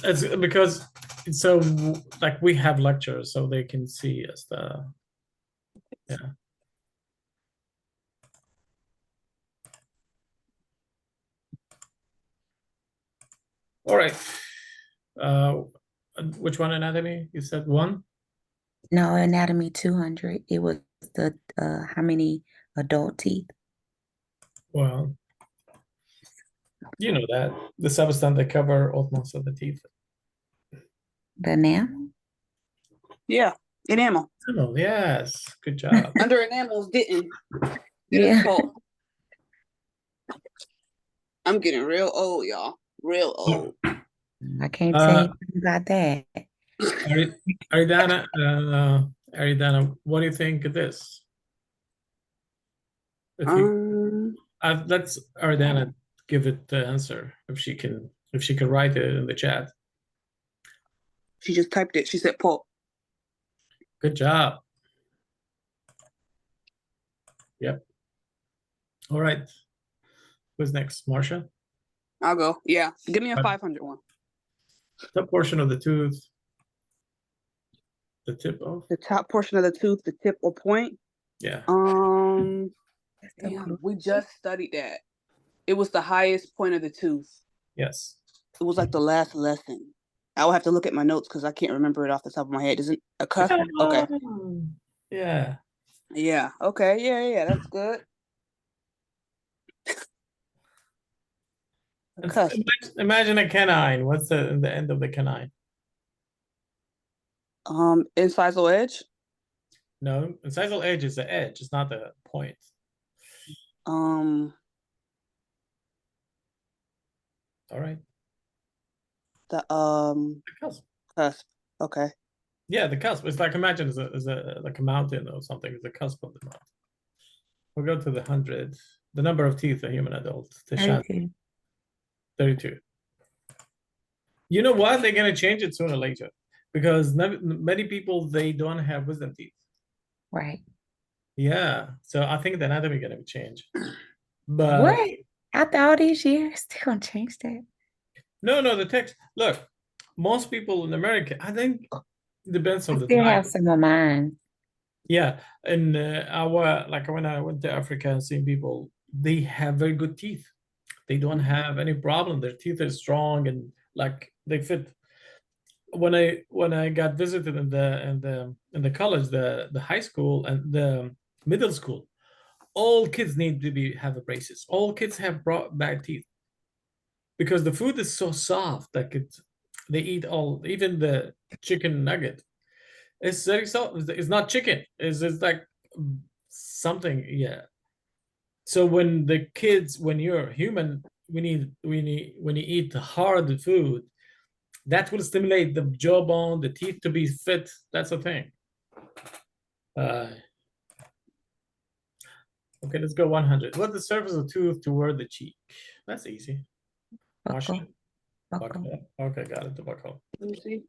It's because so like we have lectures so they can see us yeah. All right. Uh, which one anatomy? You said one? No, anatomy 200. It was the how many adult teeth? Well, you know that the substance that cover most of the teeth. The enamel? Yeah, enamel. Oh, yes. Good job. Under enamels didn't. Yeah. Pulp. I'm getting real old, y'all. Real old. I can't Uh, say about that. Aridana, Aridana, what do you think of this? If you let's Aridana give it the answer if she can write it in the chat. She just typed it. She said pulp. Good job. Yep. All right. Who's next? Marsha? I'll go. Yeah. Give me a 500 one. The portion of the tooth. The tip of? The top portion of the tooth, the tip or point. Yeah. Damn, we just studied that. It was the highest point of the tooth. Yes. It was like the last lesson. I will have to look at my notes because I can't remember it off the top of my head. Isn't a cusp? Okay. Yeah. Yeah. Okay. Yeah. That's good. Imagine a canine. What's the end of the canine? Incisal edge. No, incisal edge is the edge. It's not the point. All right. The cusp. Cusp. Okay. Yeah, the cusp. It's like imagine is a like a mountain or something. It's the cusp of the mountain. We'll go to the 100. The number of teeth a human adult. 32. You know what? They're gonna change it sooner or later because many people they don't have wisdom teeth. Right. Yeah. So I think the anatomy gonna change. But what? After all these years, they're gonna change that. No, the text. Look, most people in America, I think it depends on the still time. have some of mine. Yeah, and our like when I went to Africa and seeing people, they have very good teeth. They don't have any problem. Their teeth are strong and like they fit. When I got visited in the college, the high school and the middle school, all kids need to have braces. All kids have bad teeth because the food is so soft that they eat all, even the chicken nugget. It's very soft. It's not chicken. It's like something. Yeah. So when you're human, when you eat hard food, that will stimulate the jawbone, the teeth to be fit. That's the thing. Okay, let's go 100. What's the surface of the tooth toward the cheek? That's easy. Buckle. Okay, got it. The buckle. Let me see.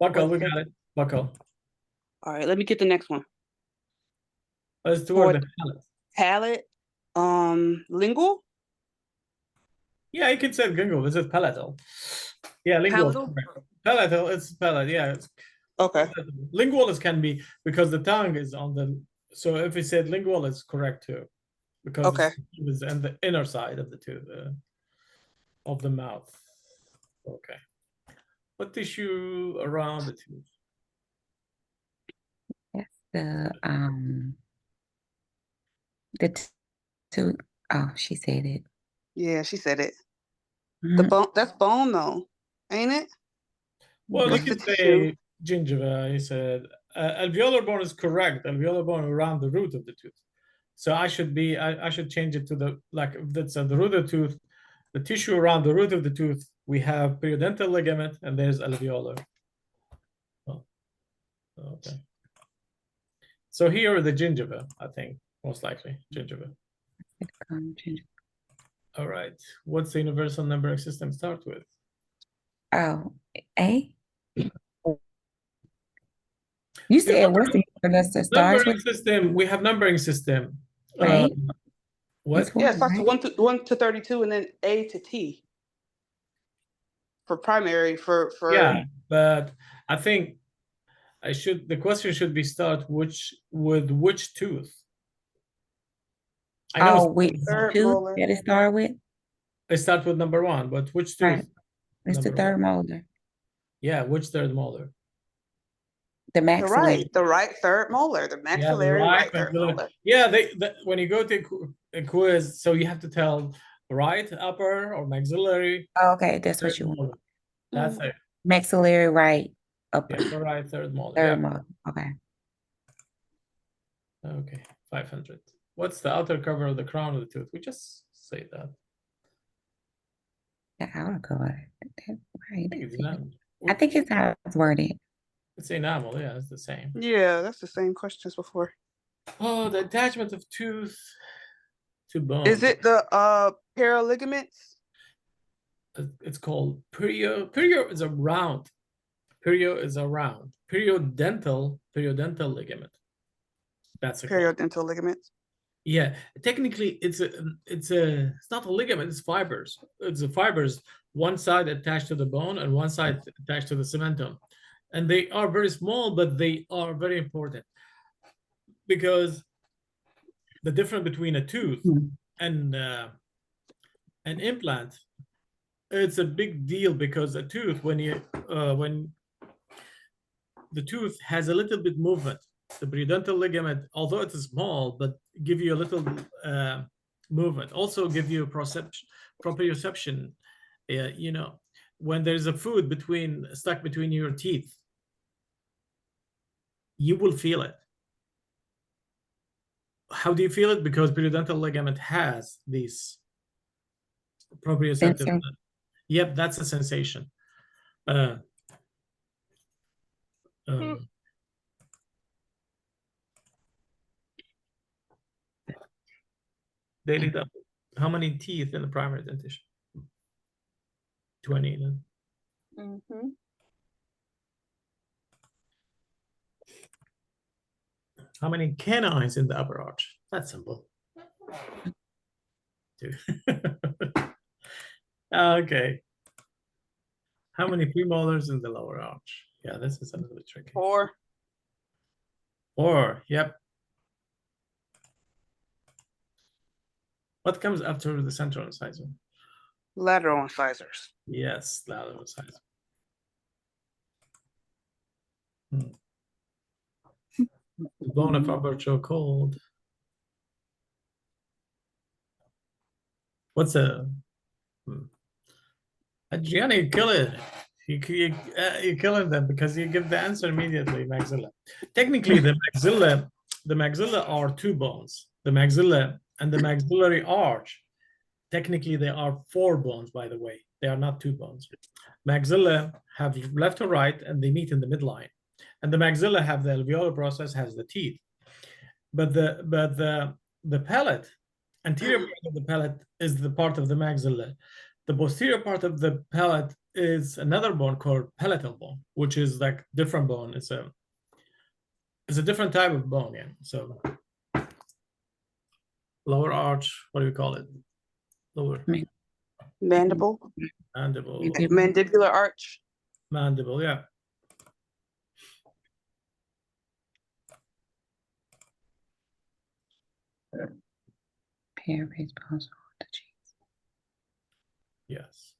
Buckle, we got it. Buckle. All right, let me get the next one. It's toward the palate. Palate. Lingual? Yeah, you can say lingual. This is palatal. Yeah, lingual. Palatal, it's palate. Yeah. Okay. Lingual is can be because the tongue is on the. So if we said lingual, it's correct too, because it's on the inner side of the tooth of the mouth. Okay. What tissue around the tooth? That's the tooth. Oh, she said it. Yeah, she said it. The bone. That's bone though, ain't it? Well, you can say gingiva. He said alveolar bone is correct. Alveolar bone around the root of the tooth. So I should change it to the like if that's the root of the tooth, the tissue around the root of the tooth. We have periodontal ligament and there's alveolar. Oh, okay. So here are the gingiva, I think, most likely gingiva. All right. What's the universal numbering system start with? Oh, A. You said what's the numbering system? We have numbering system. Right. What? Yeah, it starts with 1 to 32 and then A to T. for primary for Yeah, but I think the question should be start with which tooth? I know Oh, which third tooth molar. that it start with? I start with number one, but which tooth? Right. It's the Number third one. molar. Yeah, which third molar? The The maxillary. right third molar, the Yeah, the maxillary right third maxillary. molar. Yeah, when you go to a quiz, so you have to tell right upper or maxillary. Oh, okay, that's what Third you want. molar. That's it. Maxillary right upper. Yeah, right third molar. Third Yeah. molar. Okay. Okay, 500. What's the outer cover of the crown of the tooth? We just say that. The outer cover. Right. It's enamel. I think it's how it's worded. It's enamel, yeah, it's the same. Yeah, that's the same question as before. Oh, the attachment of tooth to bone. Is it the paraligaments? It's called perio. Perio is a round. Perio is a round. Periodontal ligament. That's a Periodontal ligaments. Yeah, technically it's not a ligament, it's fibers. It's the fibers, one side attached to the bone and one side attached to the cementum. And they are very small, but they are very important because the difference between a tooth and an implant, it's a big deal because a tooth, when the tooth has a little bit movement, the periodontal ligament, although it is small, but give you a little movement, also give you proprioception. You know, when there's a food stuck between your teeth, you will feel it. How do you feel it? Because periodontal ligament has these proprioceptive. Yep, that's a sensation. Daily double. How many teeth in the primary dentition? 20. Mm-hmm. How many canines in the upper arch? That's simple. 2. Okay. How many premolars in the lower arch? Yeah, this is a little bit tricky. 4. 4. Yep. What comes after the central incisor? Lateral incisors. Yes, lateral incisor. The bone of upper chokehold. What's a Jany, kill it. You're killing them because you give the answer immediately. Maxilla. Technically, the maxilla are 2 bones. The maxilla and the maxillary arch. Technically, they are 4 bones. By the way, they are not 2 bones. Maxilla have left or right, and they meet in the midline. And the maxilla have the alveolar process, has the teeth. But the palate, anterior part of the palate is the part of the maxilla. The posterior part of the palate is another bone called palatal bone, which is like different bone. It's a different type of bone, yeah. So lower arch, what do we call it? Lower Mandible. mandible. Mandibular arch. Mandible, yeah. Paraphrase bones on the cheeks. Yes.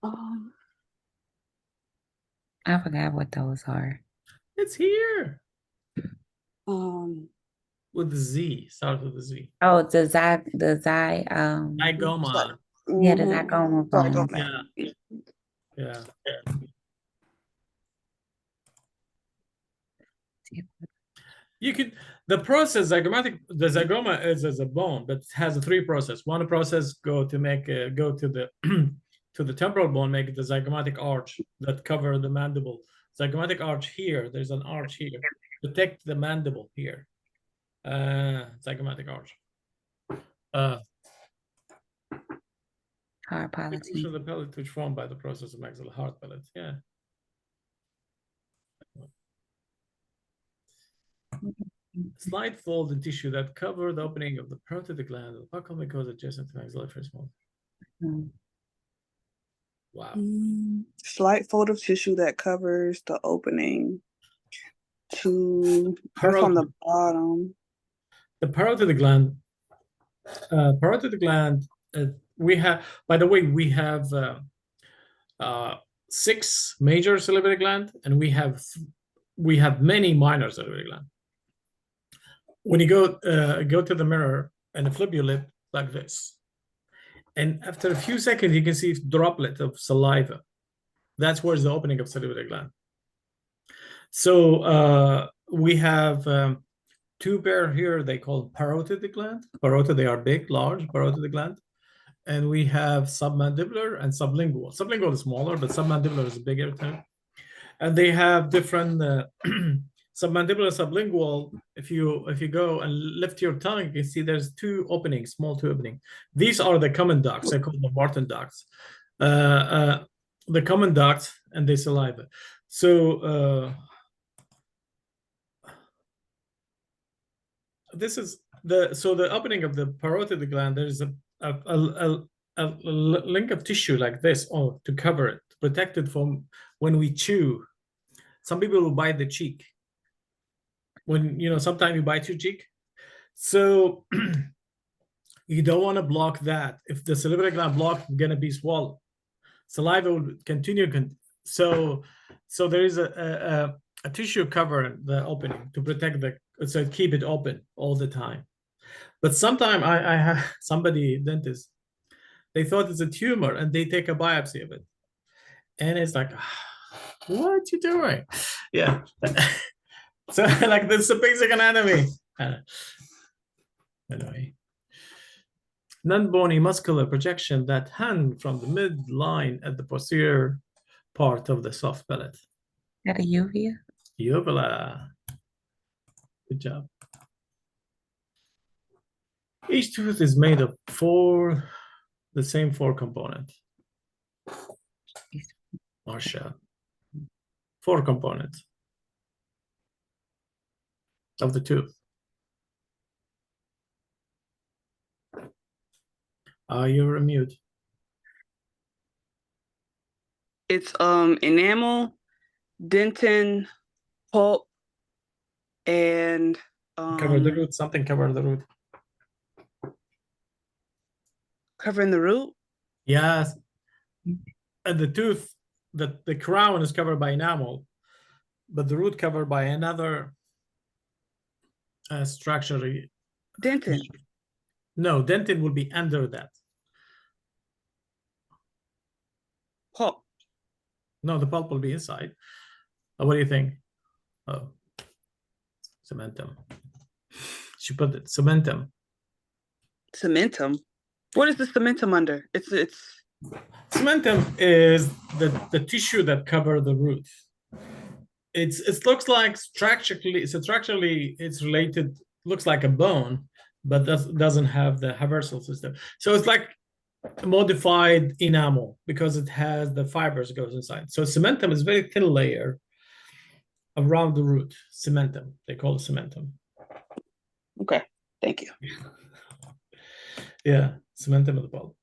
I forgot what those are. It's here. With the Z, start with the Z. Oh, the zygoma. Yeah, the zygoma bone. Yeah. You could the zygoma is as a bone, but it has a 3 process. One process go to the to the temporal bone, make the zygomatic arch that cover the mandible. Zygomatic arch here, there's an arch here, protect the mandible here. Zygomatic arch. Hard palate. The pellet which formed by the process of maxilla hard pellet. Yeah. Slight fold in tissue that cover the opening of the parotid gland, the buccal mucosa adjacent to maxillary first molar. Wow. Slight fold of tissue that covers the opening to, that's on the bottom. The parotid gland. Parotid gland. We have, by the way, we have 6 major salivary glands, and we have many minor salivary glands. When you go to the mirror and flip your lip like this, and after a few seconds, you can see a droplet of saliva. That's where's the opening of salivary gland. So we have 2 pair here. They call parotid gland. Parotid, they are big, large parotid gland. And we have submandibular and sublingual. Sublingual is smaller, but submandibular is bigger too. And they have different submandibular, sublingual. If you go and lift your tongue, you can see there's 2 openings, small 2 openings. These are the common ducts. I call them Martin ducts. The common ducts and the saliva. So this is the opening of the parotid gland. There is a link of tissue like this, to cover it, to protect it from when we chew. Some people will bite the cheek. When sometimes you bite your cheek, so you don't want to block that. If the salivary gland blocked, it's gonna be swallowed. Saliva will continue. So there is a tissue cover the opening to protect so keep it open all the time. But sometimes I have somebody, dentist, they thought it's a tumor and they take a biopsy of it. And it's like, what you doing? Yeah. So like this is a basic anatomy. Anyway. Non-bony muscular projection that hang from the midline at the posterior part of the soft palate. Got a uvula? Uvula. Good job. Each tooth is made of the same 4 components. Marsha. 4 components of the tooth. You're mute. It's enamel, dentin, pulp, and Cover the root. Something cover the root. Covering the root? Yes. And the tooth, the crown is covered by enamel, but the root covered by another structure. Dentin. No, dentin will be under that. Pulp. No, the pulp will be inside. What do you think? Oh, cementum. She put it cementum. Cementum. What is the cementum under? It's cementum is the tissue that cover the root. It looks like structurally it's related. Looks like a bone, but doesn't have the traversal system. So it's like a modified enamel because it has the fibers goes inside. So cementum is a very thin layer around the root. Cementum, they call it cementum. Okay, thank you. Yeah, cementum of the pulp.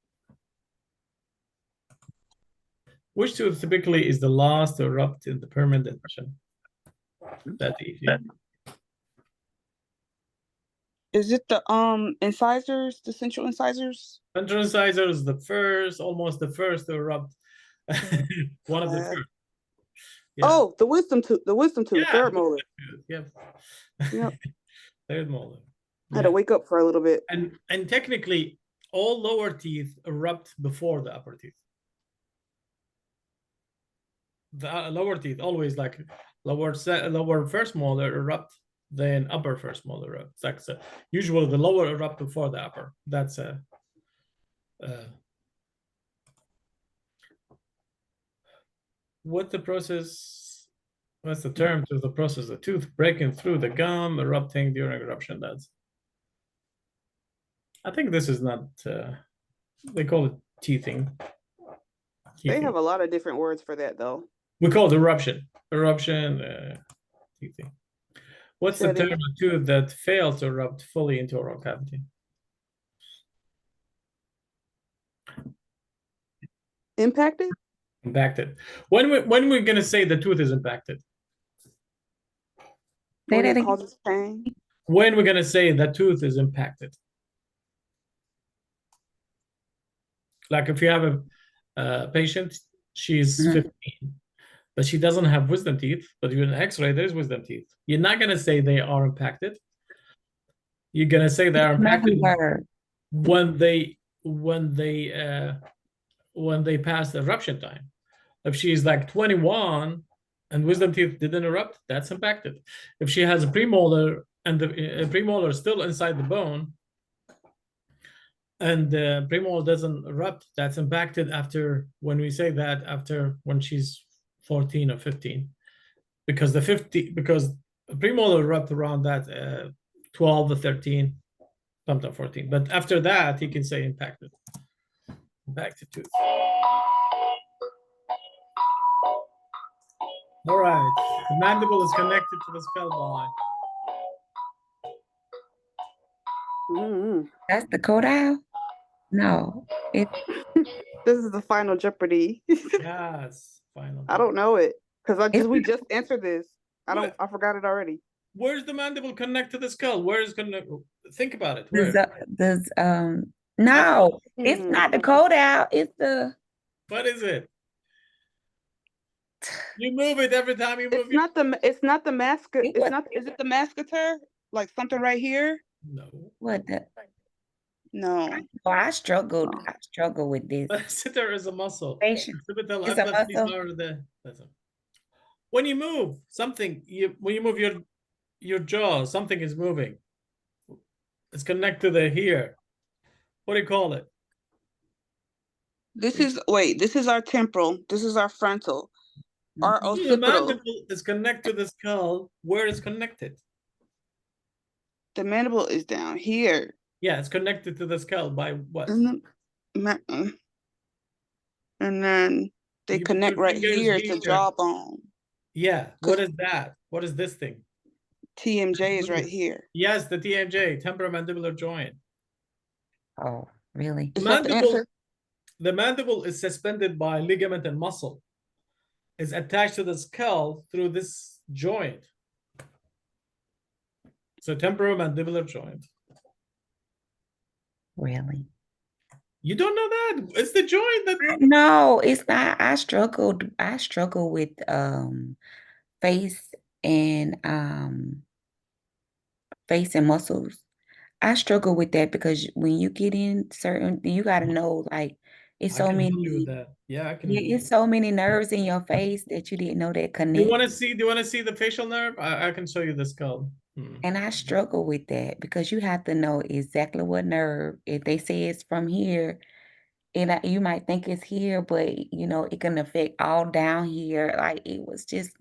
Which tooth typically is the last to erupt in the permanent depression? That easy. Is it the incisors, the central incisors? Central incisor is the first, almost the first to erupt. One of the first. Yeah. Oh, the wisdom tooth, yeah, third molar. Yep. Yep. Third molar. I had to wake up for a little bit. And technically, all lower teeth erupt before the upper teeth. The lower teeth always like lower first molar erupt, then upper first molar erupt. Like usually the lower erupt before the upper. That's what's the process? What's the term to the process? The tooth breaking through the gum, erupting during eruption. That's. I think this is not. They call it teething. They have a lot of different words for that, though. We call it eruption. Teething. What's the term of tooth that fails to erupt fully into oral cavity? Impacted? Impacted. When we're gonna say the tooth is impacted? When that it again. causes pain. When we're gonna say the tooth is impacted? Like if you have a patient, she's Mhm. 15, but she doesn't have wisdom teeth, but you're an X-ray, there's wisdom teeth. You're not gonna say they are impacted. You're gonna say they are impacted Word. when they pass the eruption time. If she's like 21 and wisdom teeth didn't erupt, that's impacted. If she has a premolar and the premolar is still inside the bone and the premolar doesn't erupt, that's impacted after, when we say that, after when she's 14 or 15. Because the premolar erupt around that 12 or 13, sometimes 14. But after that, you can say impacted. Impacted tooth. All right. The mandible is connected to the skull bone. That's the codile? No, it. This is the final Jeopardy. Yes, final. I don't know it because we It's- just answered this. I forgot it already. Where's the mandible connect to the skull? Where is connect? Think about it. Does Where? no, it's not the codile. It's the. What is it? You move it every time you move. It's not the. It's not the mask. It It's was- not. Is it the mascator? Like something right here? No. What the? No. Oh, I struggled. I struggle with this. Masseter is a muscle. Patient. Occipital It's a epilepsies muscle. are the. When you move something, when you move your jaw, something is moving. It's connected to here. What do you call it? This is our temporal. This is our frontal. Our The occipital. mandible is connected to the skull. Where is connected? The mandible is down here. Yeah, it's connected to the skull by what? And then they You put connect your right fingers here to here. jawbone. Yeah. What is that? What is this thing? TMJ is right here. Yes, the TMJ, temporomandibular joint. Oh, really? Is that the answer? The mandible is suspended by ligament and muscle. It's attached to the skull through this joint. So temporomandibular joint. Really? You don't know that? It's the joint that. No, it's not. I struggled. I struggle with face and muscles. I struggle with that because when you get in certain, you got to know like it's I so can help you many. with that. Yeah, I can. Yeah, it's so many nerves in your face that you didn't know that Do you connect. want to see? Do you want to see the facial nerve? I can show you the skull. And I struggle with that because you have to know exactly what nerve. If they say it's from here, and you might think it's here, but you know it can affect all down here. Like it was just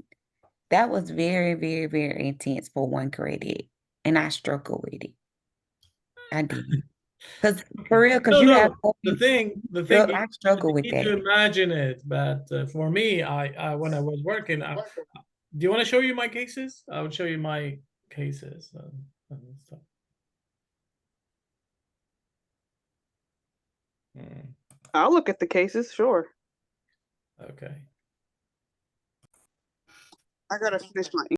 that was very, very, very intense for one credit, and I struggle with it. I did because for real, because you have the thing. I struggle with You that. need to imagine it, but for me, I when I was working, do you want to show you my cases? I would show you my cases and stuff. I'll look at the cases, sure. Okay. I gotta finish my